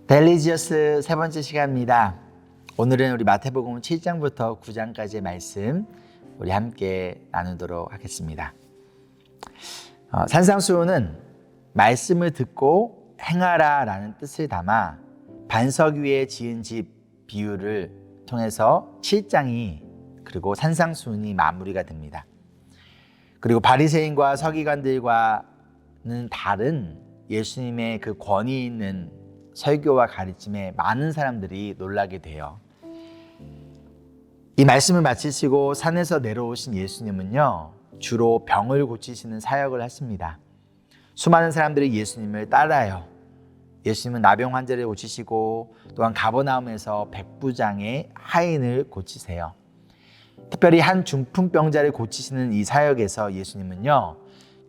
델리지어스 세 번째 시간입니다. 오늘은 우리 마태복음 7장부터 9장까지의 말씀 우리 함께 나누도록 하겠습니다. 산상수훈은 말씀을 듣고 행하라 라는 뜻을 담아 반석 위에 지은 집 비유를 통해서 7장이 그리고 산상수훈이 마무리가 됩니다. 그리고 바리새인과 서기관들과는 다른 예수님의 그 권위 있는 설교와 가르침에 많은 사람들이 놀라게 돼요. 이 말씀을 마치시고 산에서 내려오신 예수님은요, 주로 병을 고치시는 사역을 하십니다. 수많은 사람들이 예수님을 따라요. 예수님은 나병 환자를 고치시고 또한 가버나움에서 백부장의 하인을 고치세요. 특별히 한 중풍병자를 고치시는 이 사역에서 예수님은요,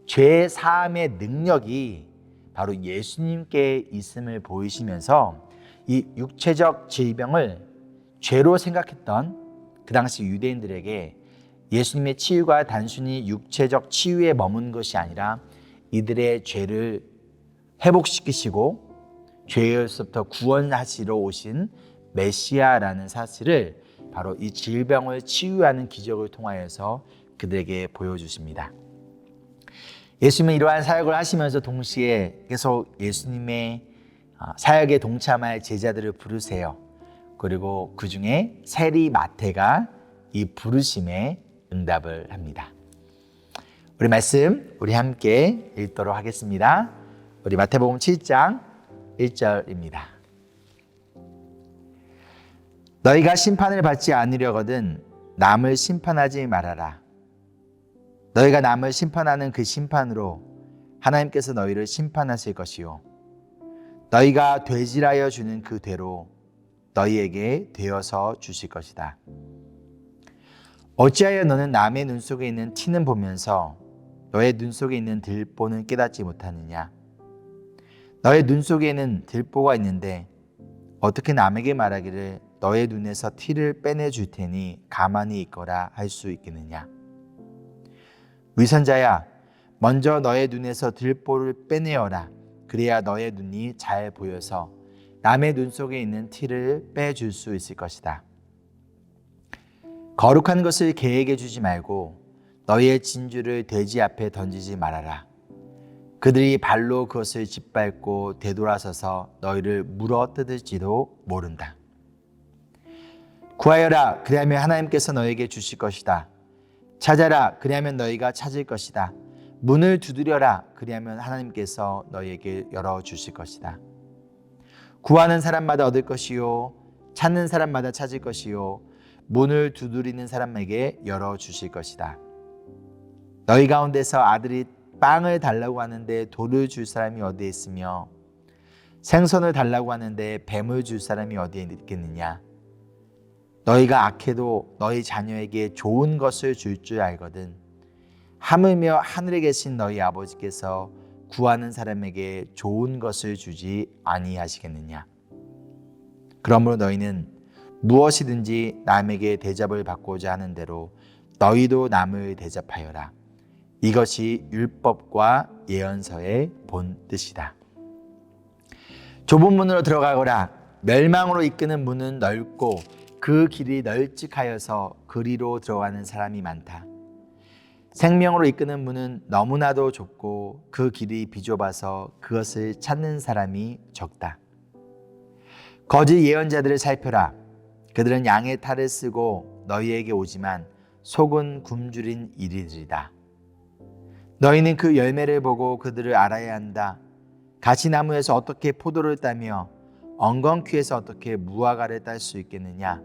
죄 사함의 능력이 바로 예수님께 있음을 보이시면서 이 육체적 질병을 죄로 생각했던 그 당시 유대인들에게 예수님의 치유가 단순히 육체적 치유에 머문 것이 아니라 이들의 죄를 회복시키시고 죄에서부터 구원하시러 오신 메시아라는 사실을 바로 이 질병을 치유하는 기적을 통하여서 그들에게 보여주십니다. 예수님은 이러한 사역을 하시면서 동시에 계속 예수님의 사역에 동참할 제자들을 부르세요. 그리고 그 중에 세리 마태가 이 부르심에 응답을 합니다. 우리 말씀 우리 함께 읽도록 하겠습니다. 우리 마태복음 7장 1절입니다. 너희가 심판을 받지 않으려거든 남을 심판하지 말아라. 너희가 남을 심판하는 그 심판으로 하나님께서 너희를 심판하실 것이요 너희가 되질하여 주는 그 되로 너희에게 되어서 주실 것이다. 어찌하여 너는 남의 눈 속에 있는 티는 보면서 너의 눈 속에 있는 들보는 깨닫지 못하느냐? 너의 눈 속에는 들보가 있는데 어떻게 남에게 말하기를 너의 눈에서 티를 빼내 줄 테니 가만히 있거라 할 수 있겠느냐? 위선자야, 먼저 너의 눈에서 들보를 빼내어라. 그래야 너의 눈이 잘 보여서 남의 눈 속에 있는 티를 빼줄 수 있을 것이다. 거룩한 것을 개에게 주지 말고 너희의 진주를 돼지 앞에 던지지 말아라. 그들이 발로 그것을 짓밟고 되돌아서서 너희를 물어뜯을지도 모른다. 구하여라, 그리하면 하나님께서 너에게 주실 것이다. 찾아라, 그리하면 너희가 찾을 것이다. 문을 두드려라, 그리하면 하나님께서 너희에게 열어주실 것이다. 구하는 사람마다 얻을 것이요 찾는 사람마다 찾을 것이요 문을 두드리는 사람에게 열어주실 것이다. 너희 가운데서 아들이 빵을 달라고 하는데 돌을 줄 사람이 어디에 있으며 생선을 달라고 하는데 뱀을 줄 사람이 어디에 있겠느냐? 너희가 악해도 너희 자녀에게 좋은 것을 줄 줄 알거든. 하물며 하늘에 계신 너희 아버지께서 구하는 사람에게 좋은 것을 주지 아니하시겠느냐? 그러므로 너희는 무엇이든지 남에게 대접을 받고자 하는 대로 너희도 남을 대접하여라. 이것이 율법과 예언서의 본 뜻이다. 좁은 문으로 들어가거라. 멸망으로 이끄는 문은 넓고 그 길이 널찍하여서 그리로 들어가는 사람이 많다. 생명으로 이끄는 문은 너무나도 좁고 그 길이 비좁아서 그것을 찾는 사람이 적다. 거짓 예언자들을 살펴라. 그들은 양의 탈을 쓰고 너희에게 오지만 속은 굶주린 이리들이다. 너희는 그 열매를 보고 그들을 알아야 한다. 가시나무에서 어떻게 포도를 따며 엉겅퀴에서 어떻게 무화과를 딸 수 있겠느냐?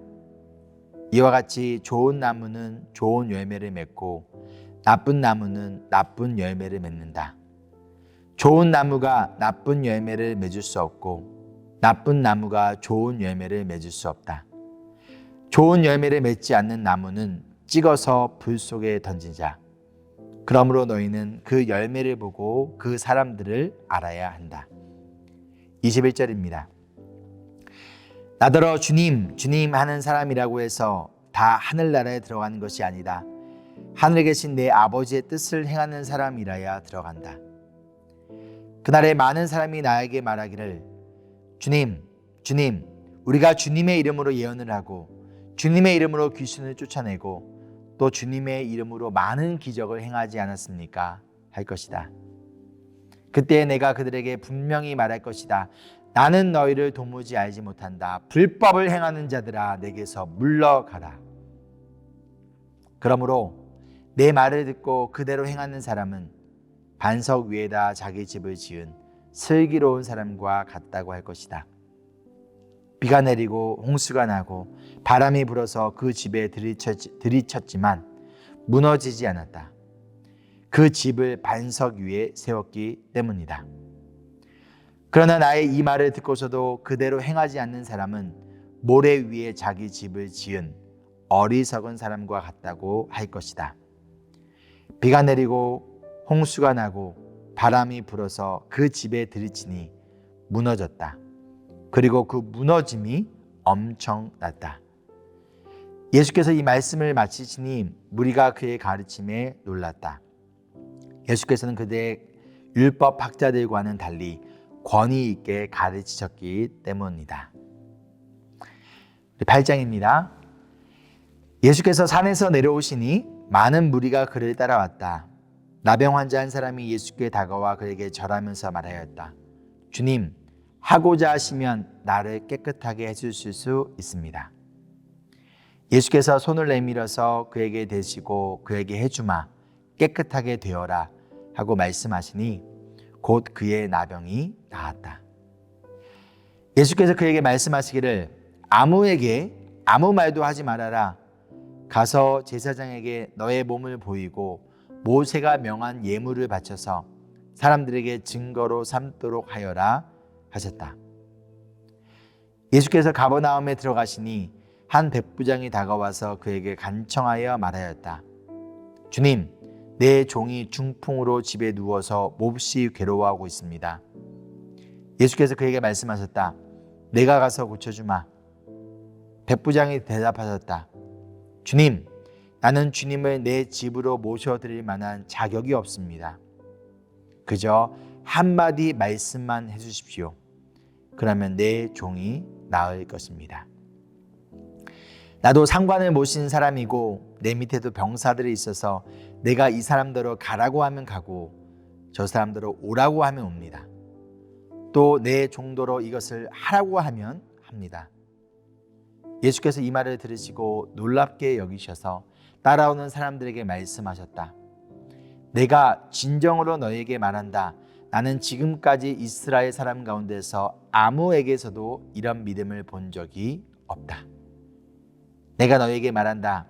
이와 같이 좋은 나무는 좋은 열매를 맺고 나쁜 나무는 나쁜 열매를 맺는다. 좋은 나무가 나쁜 열매를 맺을 수 없고 나쁜 나무가 좋은 열매를 맺을 수 없다. 좋은 열매를 맺지 않는 나무는 찍어서 불 속에 던지자. 그러므로 너희는 그 열매를 보고 그 사람들을 알아야 한다. 21절입니다. 나더러 주님, 주님 하는 사람이라고 해서 다 하늘나라에 들어가는 것이 아니다. 하늘에 계신 내 아버지의 뜻을 행하는 사람이라야 들어간다. 그날에 많은 사람이 나에게 말하기를 주님, 주님, 우리가 주님의 이름으로 예언을 하고 주님의 이름으로 귀신을 쫓아내고 또 주님의 이름으로 많은 기적을 행하지 않았습니까? 할 것이다. 그때 내가 그들에게 분명히 말할 것이다. 나는 너희를 도무지 알지 못한다. 불법을 행하는 자들아, 내게서 물러가라. 그러므로 내 말을 듣고 그대로 행하는 사람은 반석 위에다 자기 집을 지은 슬기로운 사람과 같다고 할 것이다. 비가 내리고 홍수가 나고 바람이 불어서 그 집에 들이쳤지만 무너지지 않았다. 그 집을 반석 위에 세웠기 때문이다. 그러나 나의 이 말을 듣고서도 그대로 행하지 않는 사람은 모래 위에 자기 집을 지은 어리석은 사람과 같다고 할 것이다. 비가 내리고 홍수가 나고 바람이 불어서 그 집에 들이치니 무너졌다. 그리고 그 무너짐이 엄청났다. 예수께서 이 말씀을 마치시니 무리가 그의 가르침에 놀랐다. 예수께서는 그들의 율법 학자들과는 달리 권위 있게 가르치셨기 때문이다. 8장입니다. 예수께서 산에서 내려오시니 많은 무리가 그를 따라왔다. 나병 환자 한 사람이 예수께 다가와 그에게 절하면서 말하였다. 주님, 하고자 하시면 나를 깨끗하게 해주실 수 있습니다. 예수께서 손을 내밀어서 그에게 대시고 그에게 해주마, 깨끗하게 되어라 하고 말씀하시니 곧 그의 나병이 나았다. 예수께서 그에게 말씀하시기를 아무에게 아무 말도 하지 말아라. 가서 제사장에게 너의 몸을 보이고 모세가 명한 예물을 바쳐서 사람들에게 증거로 삼도록 하여라 하셨다. 예수께서 가버나움에 들어가시니 한 백부장이 다가와서 그에게 간청하여 말하였다. 주님, 내 종이 중풍으로 집에 누워서 몹시 괴로워하고 있습니다. 예수께서 그에게 말씀하셨다. 내가 가서 고쳐주마. 백부장이 대답하셨다. 주님, 나는 주님을 내 집으로 모셔드릴 만한 자격이 없습니다. 그저 한마디 말씀만 해주십시오. 그러면 내 종이 나을 것입니다. 나도 상관을 모신 사람이고 내 밑에도 병사들이 있어서 내가 이 사람들로 가라고 하면 가고 저 사람들로 오라고 하면 옵니다. 또 내 종도로 이것을 하라고 하면 합니다. 예수께서 이 말을 들으시고 놀랍게 여기셔서 따라오는 사람들에게 말씀하셨다. 내가 진정으로 너에게 말한다. 나는 지금까지 이스라엘 사람 가운데서 아무에게서도 이런 믿음을 본 적이 없다. 내가 너에게 말한다.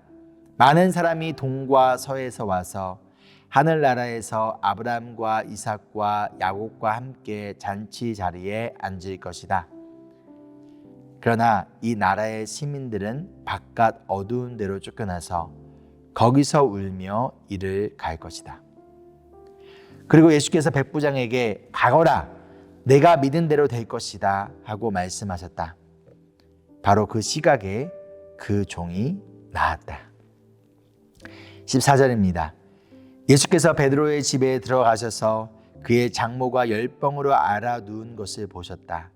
많은 사람이 동과 서에서 와서 하늘나라에서 아브라함과 이삭과 야곱과 함께 잔치 자리에 앉을 것이다. 그러나 이 나라의 시민들은 바깥 어두운 데로 쫓겨나서 거기서 울며 이를 갈 것이다. 그리고 예수께서 백부장에게 가거라, 내가 믿은 대로 될 것이다 하고 말씀하셨다. 바로 그 시각에 그 종이 나았다. 14절입니다. 예수께서 베드로의 집에 들어가셔서 그의 장모가 열병으로 앓아 누운 것을 보셨다.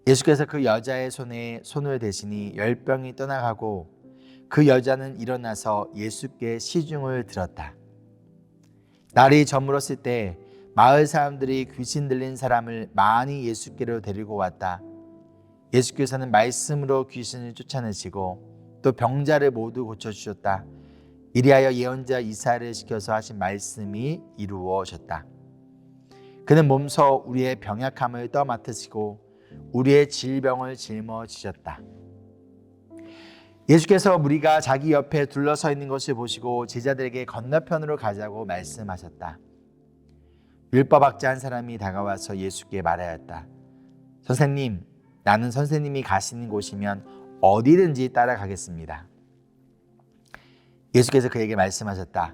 예수께서 그 여자의 손에 손을 대시니 열병이 떠나가고 그 여자는 일어나서 예수께 시중을 들었다. 날이 저물었을 때 마을 사람들이 귀신 들린 사람을 많이 예수께로 데리고 왔다. 예수께서는 말씀으로 귀신을 쫓아내시고 또 병자를 모두 고쳐주셨다. 이리하여 예언자 이사야를 시켜서 하신 말씀이 이루어졌다. 그는 몸소 우리의 병약함을 떠맡으시고 우리의 질병을 짊어지셨다. 예수께서 무리가 자기 옆에 둘러서 있는 것을 보시고 제자들에게 건너편으로 가자고 말씀하셨다. 율법학자 한 사람이 다가와서 예수께 말하였다. 선생님, 나는 선생님이 가시는 곳이면 어디든지 따라가겠습니다. 예수께서 그에게 말씀하셨다.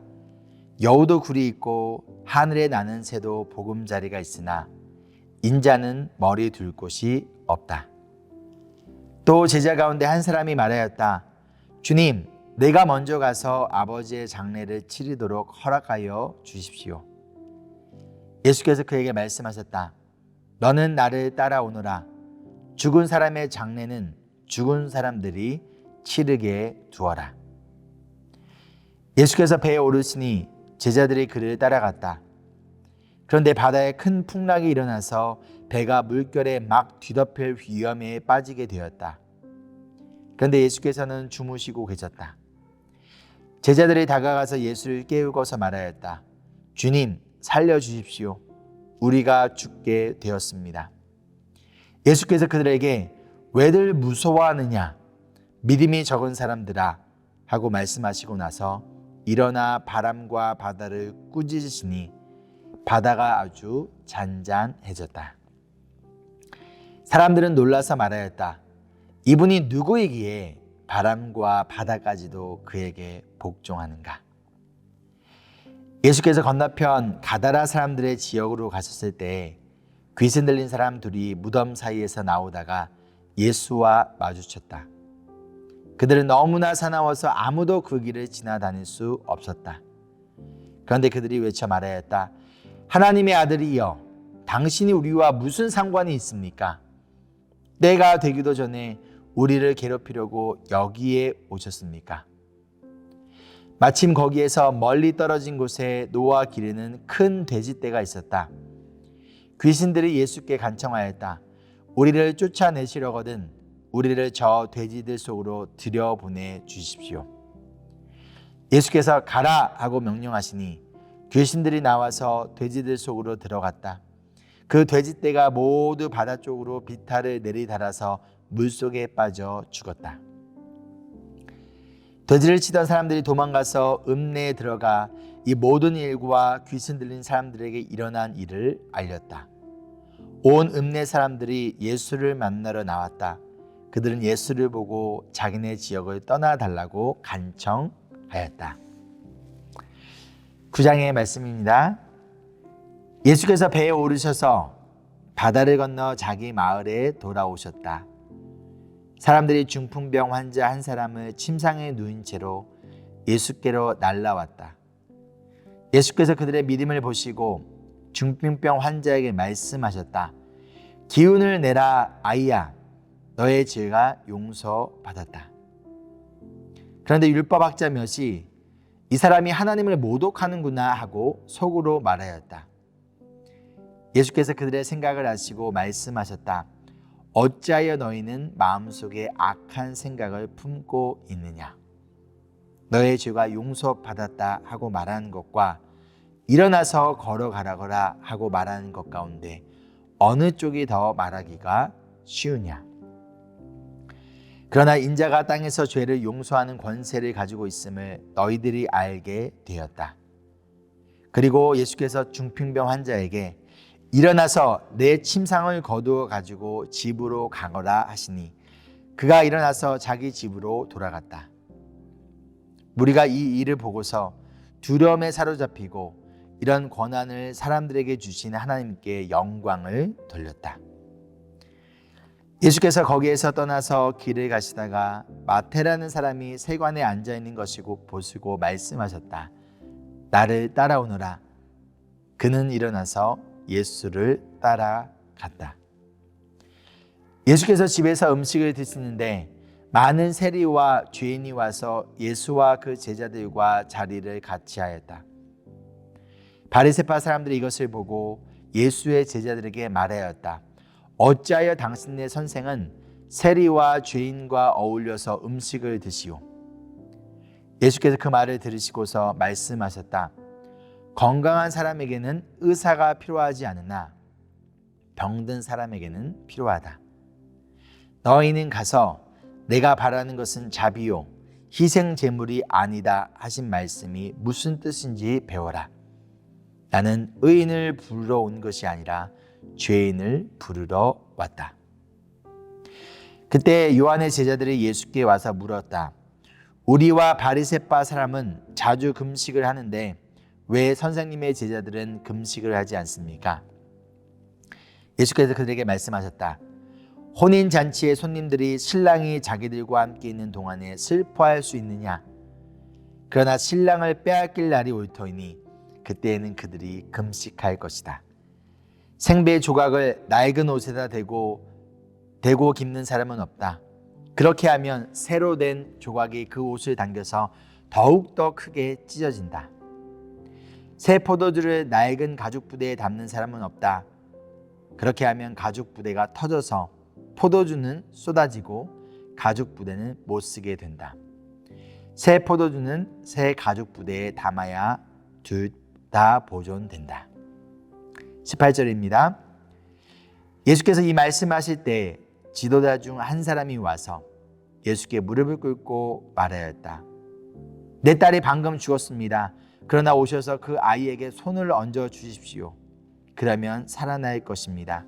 여우도 굴이 있고 하늘에 나는 새도 보금자리가 있으나 인자는 머리 둘 곳이 없다. 또 제자 가운데 한 사람이 말하였다. 주님, 내가 먼저 가서 아버지의 장례를 치르도록 허락하여 주십시오. 예수께서 그에게 말씀하셨다. 너는 나를 따라오너라. 죽은 사람의 장례는 죽은 사람들이 치르게 두어라. 예수께서 배에 오르시니 제자들이 그를 따라갔다. 그런데 바다에 큰 풍랑이 일어나서 배가 물결에 막 뒤덮일 위험에 빠지게 되었다. 그런데 예수께서는 주무시고 계셨다. 제자들이 다가가서 예수를 깨우고서 말하였다. 주님, 살려주십시오. 우리가 죽게 되었습니다. 예수께서 그들에게 왜들 무서워하느냐? 믿음이 적은 사람들아 하고 말씀하시고 나서 일어나 바람과 바다를 꾸짖으시니 바다가 아주 잔잔해졌다. 사람들은 놀라서 말하였다. 이분이 누구이기에 바람과 바다까지도 그에게 복종하는가? 예수께서 건너편 가다라 사람들의 지역으로 가셨을 때 귀신 들린 사람 둘이 무덤 사이에서 나오다가 예수와 마주쳤다. 그들은 너무나 사나워서 아무도 그 길을 지나다닐 수 없었다. 그런데 그들이 외쳐 말하였다. 하나님의 아들이여, 당신이 우리와 무슨 상관이 있습니까? 때가 되기도 전에 우리를 괴롭히려고 여기에 오셨습니까? 마침 거기에서 멀리 떨어진 곳에 노아 기르는 큰 돼지떼가 있었다. 귀신들이 예수께 간청하였다. 우리를 쫓아내시려거든 우리를 저 돼지들 속으로 들여보내 주십시오. 예수께서 가라 하고 명령하시니 귀신들이 나와서 돼지들 속으로 들어갔다. 그 돼지떼가 모두 바다 쪽으로 비탈을 내리달아서 물속에 빠져 죽었다. 돼지를 치던 사람들이 도망가서 읍내에 들어가 이 모든 일과 귀신 들린 사람들에게 일어난 일을 알렸다. 온 읍내 사람들이 예수를 만나러 나왔다. 그들은 예수를 보고 자기네 지역을 떠나달라고 간청하였다. 9장의 말씀입니다. 예수께서 배에 오르셔서 바다를 건너 자기 마을에 돌아오셨다. 사람들이 중풍병 환자 한 사람을 침상에 누인 채로 예수께로 날라왔다. 예수께서 그들의 믿음을 보시고 중풍병 환자에게 말씀하셨다. 기운을 내라 아이야, 너의 죄가 용서받았다. 그런데 율법학자 몇이 이 사람이 하나님을 모독하는구나 하고 속으로 말하였다. 예수께서 그들의 생각을 아시고 말씀하셨다. 어찌하여 너희는 마음속에 악한 생각을 품고 있느냐? 너의 죄가 용서받았다 하고 말하는 것과 일어나서 걸어가라거라 하고 말하는 것 가운데 어느 쪽이 더 말하기가 쉬우냐? 그러나 인자가 땅에서 죄를 용서하는 권세를 가지고 있음을 너희들이 알게 되었다. 그리고 예수께서 중풍병 환자에게 일어나서 내 침상을 거두어 가지고 집으로 가거라 하시니 그가 일어나서 자기 집으로 돌아갔다. 무리가 이 일을 보고서 두려움에 사로잡히고 이런 권한을 사람들에게 주신 하나님께 영광을 돌렸다. 예수께서 거기에서 떠나서 길을 가시다가 마태라는 사람이 세관에 앉아 있는 것이고 보시고 말씀하셨다. 나를 따라오너라. 그는 일어나서 예수를 따라갔다. 예수께서 집에서 음식을 드시는데 많은 세리와 죄인이 와서 예수와 그 제자들과 자리를 같이 하였다. 바리새파 사람들이 이것을 보고 예수의 제자들에게 말하였다. 어찌하여 당신의 선생은 세리와 죄인과 어울려서 음식을 드시오? 예수께서 그 말을 들으시고서 말씀하셨다. 건강한 사람에게는 의사가 필요하지 않으나 병든 사람에게는 필요하다. 너희는 가서 내가 바라는 것은 자비요 희생 제물이 아니다 하신 말씀이 무슨 뜻인지 배워라. 나는 의인을 부르러 온 것이 아니라 죄인을 부르러 왔다. 그때 요한의 제자들이 예수께 와서 물었다. 우리와 바리새파 사람은 자주 금식을 하는데 왜 선생님의 제자들은 금식을 하지 않습니까? 예수께서 그들에게 말씀하셨다. 혼인잔치의 손님들이 신랑이 자기들과 함께 있는 동안에 슬퍼할 수 있느냐? 그러나 신랑을 빼앗길 날이 올 터이니 그때에는 그들이 금식할 것이다. 생배 조각을 낡은 옷에다 대고 깁는 사람은 없다. 그렇게 하면 새로 된 조각이 그 옷을 당겨서 더욱더 크게 찢어진다. 새 포도주를 낡은 가죽 부대에 담는 사람은 없다. 그렇게 하면 가죽 부대가 터져서 포도주는 쏟아지고 가죽 부대는 못 쓰게 된다. 새 포도주는 새 가죽 부대에 담아야 둘 다 보존된다. 18절입니다. 예수께서 이 말씀하실 때 지도자 중 한 사람이 와서 예수께 무릎을 꿇고 말하였다. 내 딸이 방금 죽었습니다. 그러나 오셔서 그 아이에게 손을 얹어 주십시오. 그러면 살아날 것입니다.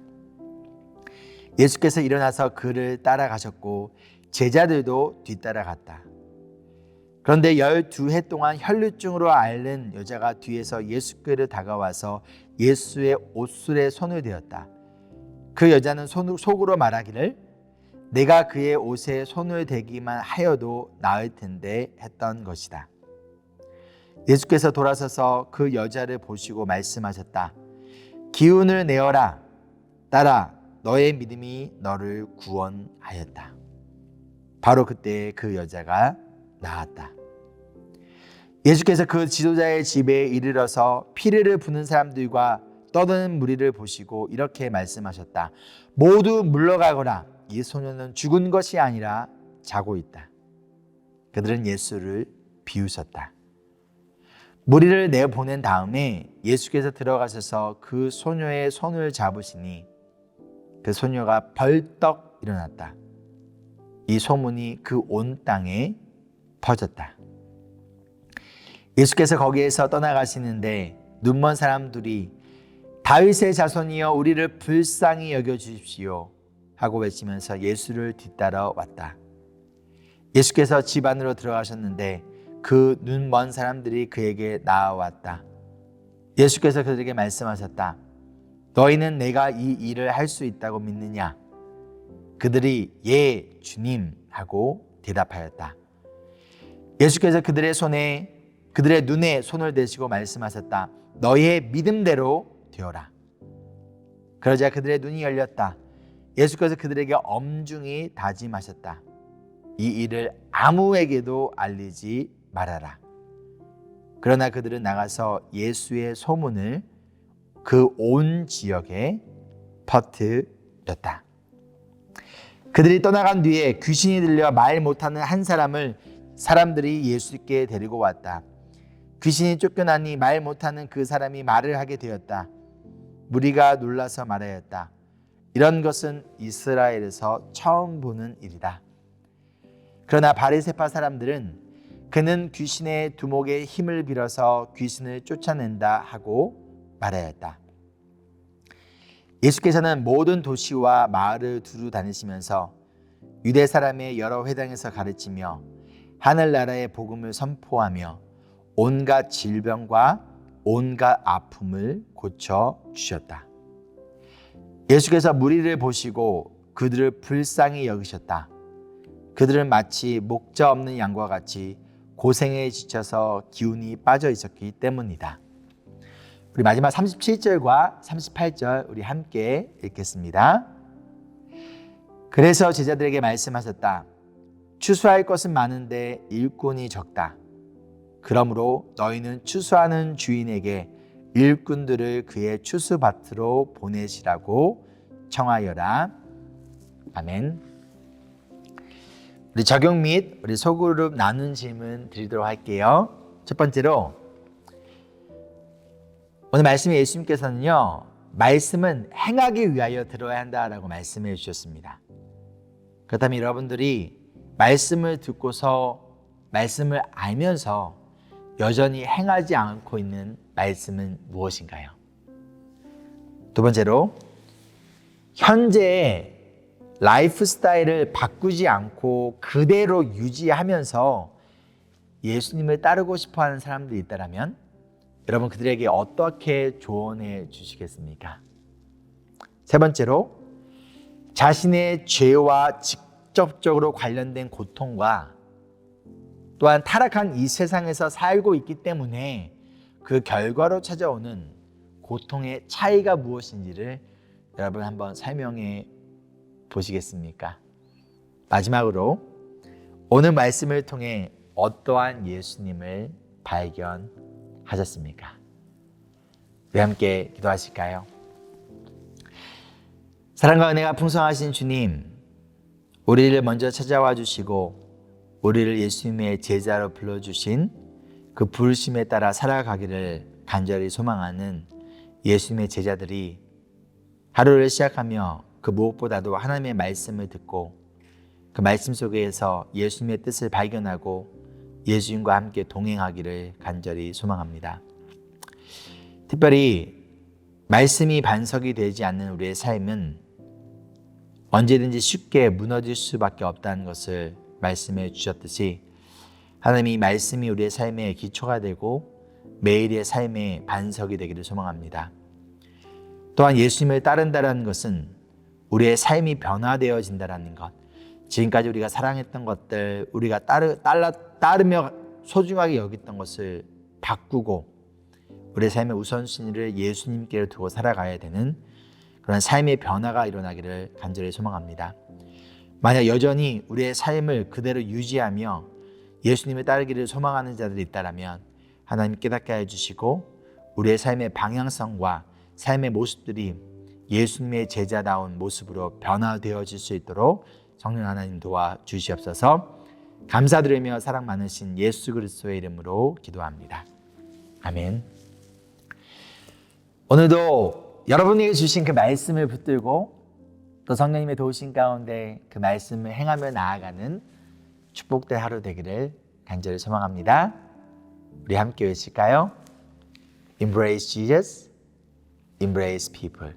예수께서 일어나서 그를 따라가셨고 제자들도 뒤따라갔다. 그런데 12해 동안 혈루증으로 앓는 여자가 뒤에서 예수께로 다가와서 예수의 옷술에 손을 대었다. 그 여자는 속으로 말하기를 내가 그의 옷에 손을 대기만 하여도 나을 텐데 했던 것이다. 예수께서 돌아서서 그 여자를 보시고 말씀하셨다. 기운을 내어라. 딸아, 너의 믿음이 너를 구원하였다. 바로 그때 그 여자가 나았다. 예수께서 그 지도자의 집에 이르러서 피를 부는 사람들과 떠드는 무리를 보시고 이렇게 말씀하셨다. 모두 물러가거라. 이 소녀는 죽은 것이 아니라 자고 있다. 그들은 예수를 비웃었다. 무리를 내보낸 다음에 예수께서 들어가셔서 그 소녀의 손을 잡으시니 그 소녀가 벌떡 일어났다. 이 소문이 그 온 땅에 퍼졌다. 예수께서 거기에서 떠나가시는데 눈먼 사람들이 다윗의 자손이여 우리를 불쌍히 여겨주십시오 하고 외치면서 예수를 뒤따라 왔다. 예수께서 집 안으로 들어가셨는데 그 눈먼 사람들이 그에게 나아왔다. 예수께서 그들에게 말씀하셨다. 너희는 내가 이 일을 할 수 있다고 믿느냐? 그들이 예 주님 하고 대답하였다. 예수께서 그들의 눈에 손을 대시고 말씀하셨다. 너희의 믿음대로 되어라. 그러자 그들의 눈이 열렸다. 예수께서 그들에게 엄중히 다짐하셨다. 이 일을 아무에게도 알리지 말아라. 그러나 그들은 나가서 예수의 소문을 그 온 지역에 퍼뜨렸다. 그들이 떠나간 뒤에 귀신이 들려 말 못하는 한 사람을 사람들이 예수께 데리고 왔다. 귀신이 쫓겨나니 말 못하는 그 사람이 말을 하게 되었다. 무리가 놀라서 말하였다. 이런 것은 이스라엘에서 처음 보는 일이다. 그러나 바리새파 사람들은 그는 귀신의 두목의 힘을 빌어서 귀신을 쫓아낸다 하고 말하였다. 예수께서는 모든 도시와 마을을 두루 다니시면서 유대 사람의 여러 회당에서 가르치며 하늘나라의 복음을 선포하며 온갖 질병과 온갖 아픔을 고쳐 주셨다. 예수께서 무리를 보시고 그들을 불쌍히 여기셨다. 그들은 마치 목자 없는 양과 같이 고생에 지쳐서 기운이 빠져 있었기 때문이다. 우리 마지막 37절과 38절 우리 함께 읽겠습니다. 그래서 제자들에게 말씀하셨다. 추수할 것은 많은데 일꾼이 적다. 그러므로 너희는 추수하는 주인에게 일꾼들을 그의 추수밭으로 보내시라고 청하여라. 아멘. 우리 적용 및 우리 소그룹 나눈 질문 드리도록 할게요. 첫 번째로 오늘 말씀에 예수님께서는요, 말씀은 행하기 위하여 들어야 한다라고 말씀해 주셨습니다. 그렇다면 여러분들이 말씀을 듣고서 말씀을 알면서 여전히 행하지 않고 있는 말씀은 무엇인가요? 두 번째로 현재의 라이프 스타일을 바꾸지 않고 그대로 유지하면서 예수님을 따르고 싶어하는 사람들이 있다면 여러분 그들에게 어떻게 조언해 주시겠습니까? 세 번째로 자신의 죄와 직접적으로 관련된 고통과 또한 타락한 이 세상에서 살고 있기 때문에 그 결과로 찾아오는 고통의 차이가 무엇인지를 여러분 한번 설명해 보시겠습니까? 마지막으로 오늘 말씀을 통해 어떠한 예수님을 발견하셨습니까? 우리 함께 기도하실까요? 사랑과 은혜가 풍성하신 주님, 우리를 먼저 찾아와 주시고 우리를 예수님의 제자로 불러주신 그 부르심에 따라 살아가기를 간절히 소망하는 예수님의 제자들이 하루를 시작하며 그 무엇보다도 하나님의 말씀을 듣고 그 말씀 속에서 예수님의 뜻을 발견하고 예수님과 함께 동행하기를 간절히 소망합니다. 특별히 말씀이 반석이 되지 않는 우리의 삶은 언제든지 쉽게 무너질 수밖에 없다는 것을 말씀해 주셨듯이 하나님이 말씀이 우리의 삶의 기초가 되고 매일의 삶의 반석이 되기를 소망합니다. 또한 예수님을 따른다는 것은 우리의 삶이 변화되어진다는 것, 지금까지 우리가 사랑했던 것들, 우리가 따르며 소중하게 여겼던 것을 바꾸고 우리의 삶의 우선순위를 예수님께 두고 살아가야 되는 그런 삶의 변화가 일어나기를 간절히 소망합니다. 만약 여전히 우리의 삶을 그대로 유지하며 예수님을 따르기를 소망하는 자들이 있다면 하나님 깨닫게 해주시고 우리의 삶의 방향성과 삶의 모습들이 예수님의 제자다운 모습으로 변화되어질 수 있도록 성령 하나님 도와주시옵소서. 감사드리며 사랑 많으신 예수 그리스도의 이름으로 기도합니다. 아멘. 오늘도 여러분에게 주신 그 말씀을 붙들고 또 성령님의 도우심 가운데 그 말씀을 행하며 나아가는 축복된 하루 되기를 간절히 소망합니다. 우리 함께 외칠까요? Embrace Jesus, embrace people.